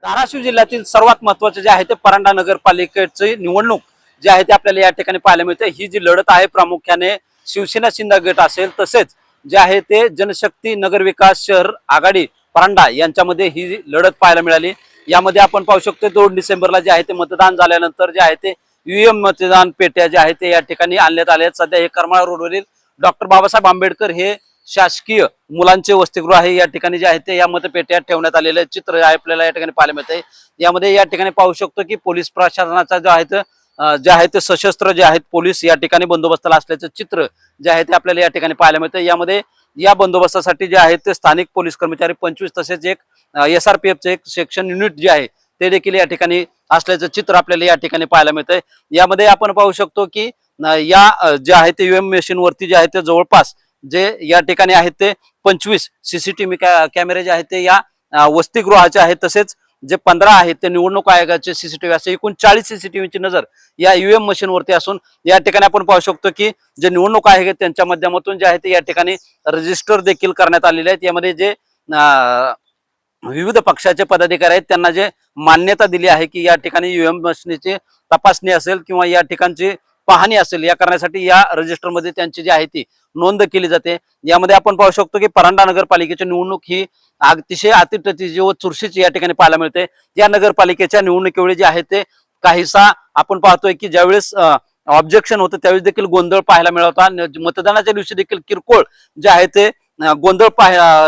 धाराशिव जिल्ह्यातील सर्वात महत्त्वाचे जे आहे ते परांडा नगरपालिकेची निवडणूक जी आहे ते आपल्याला या ठिकाणी पाहायला मिळते। ही जी लढत आहे प्रामुख्याने शिवसेना शिंदे गट असेल तसेच जे आहे ते जनशक्ती नगर विकास शहर आघाडी परांडा यांच्यामध्ये ही लढत पाहायला मिळाली। यामध्ये आपण पाहू शकतो 2 डिसेंबरला जे आहे ते मतदान झाल्यानंतर जे आहे ते ईव्हीएम मतदान पेट्या जे आहे ते या ठिकाणी आणण्यात आले आहेत। सध्या हे करमाळा रोडवरील डॉक्टर बाबासाहेब आंबेडकर हे शासकीय मुलांचे वसतिगृह आहे, या ठिकाणी जे आहे ते या मतपेट्या ठेवण्यात आलेले चित्र आपल्याला या ठिकाणी पाहायला मिळते। यामध्ये या ठिकाणी पाहू शकतो की पोलीस प्रशासनाचा जे आहे ते सशस्त्र जे आहेत पोलीस या ठिकाणी बंदोबस्ताला असल्याचं चित्र जे आहे ते आपल्याला या ठिकाणी पाहायला मिळते। यामध्ये या बंदोबस्तासाठी जे आहे ते स्थानिक पोलीस कर्मचारी 25 तसेच एक SRPFचे एक सेक्शन युनिट जे आहे ते देखील या ठिकाणी असल्याचं चित्र आपल्याला या ठिकाणी पाहायला मिळतंय। यामध्ये आपण पाहू शकतो की या जे आहे ते ईव्हीएम मशीन वरती जे आहे ते जवळपास जे या ठिकाणी आहेत ते 25 सीसीटीव्ही कॅमेरे जे आहेत ते या वसतिगृहाचे आहेत, तसेच जे 15 आहेत ते निवडणूक आयोगाचे सीसीटीव्ही असे एकूण 40 सीसीटीव्हीची नजर या ईव्हीएम मशीन वरती असून या ठिकाणी आपण पाहू शकतो की जे निवडणूक आयोग त्यांच्या माध्यमातून जे आहे ते या ठिकाणी रजिस्टर देखील करण्यात आलेले आहेत। यामध्ये जे विविध पक्षाचे पदाधिकारी आहेत त्यांना जे मान्यता दिली आहे की या ठिकाणी ईव्हीएम मशीनची तपासणी असेल किंवा या ठिकाणची पाहणी असेल या करण्यासाठी या रजिस्टरमध्ये त्यांची जी आहे ती नोंद केली जाते। यामध्ये आपण पाहू शकतो की परांडा नगरपालिकेची निवडणूक ही अतिशय अतिटतीची व चुरशीची या ठिकाणी पाहायला मिळते। या नगरपालिकेच्या निवडणुकीवेळी जे आहे ते काहीसा आपण पाहतोय की ज्यावेळेस ऑब्जेक्शन होतं त्यावेळेस देखील गोंधळ पाहायला मिळाला होता। मतदानाच्या दिवशी देखील किरकोळ जे आहे ते गोंधळ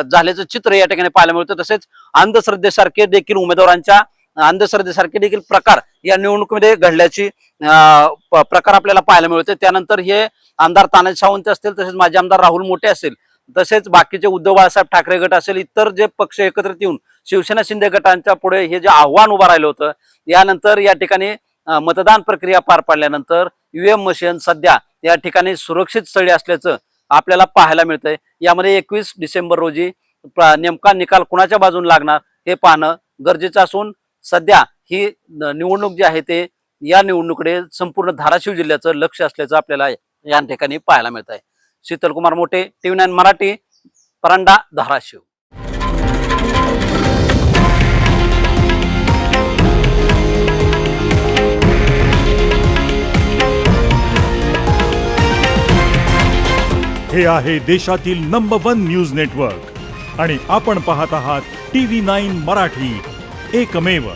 झाल्याचं चित्र या ठिकाणी पाहायला मिळतं। तसेच अंधश्रद्धेसारखे देखील उमेदवारांच्या अंधश्रद्धेसारखे देखील प्रकार या निवडणुकीमध्ये घडल्याची प्रकार आपल्याला पाहायला मिळते। त्यानंतर हे आमदार तानाजी सावंत असतील, तसेच माजी आमदार राहुल मोठे असेल, तसेच बाकीचे उद्धव बाळासाहेब ठाकरे गट असेल, इतर जे पक्ष एकत्रित येऊन शिवसेना शिंदे गटांच्या पुढे हे जे आव्हान उभं राहिलं होतं, यानंतर या ठिकाणी मतदान प्रक्रिया पार पाडल्यानंतर ईव्हीएम मशीन सध्या या ठिकाणी सुरक्षित स्थळी असल्याचं आपल्याला पाहायला मिळतंय। यामध्ये 21 डिसेंबर रोजी नेमका निकाल कुणाच्या बाजूने लागणार हे पाहणं गरजेचं असून सध्या ही निवडणूक जी आहे ते या निवडणुकीकडे संपूर्ण धाराशिव जिल्ह्याचं लक्ष असल्याचं आपल्याला या ठिकाणी पाहायला मिळत आहे। शीतल कुमार मोठे, TV9 मराठी, परांडा, धाराशिव। हे आहे देशातील नंबर 1 न्यूज नेटवर्क आणि आपण पाहत आहात TV9 मराठी, एकमेव।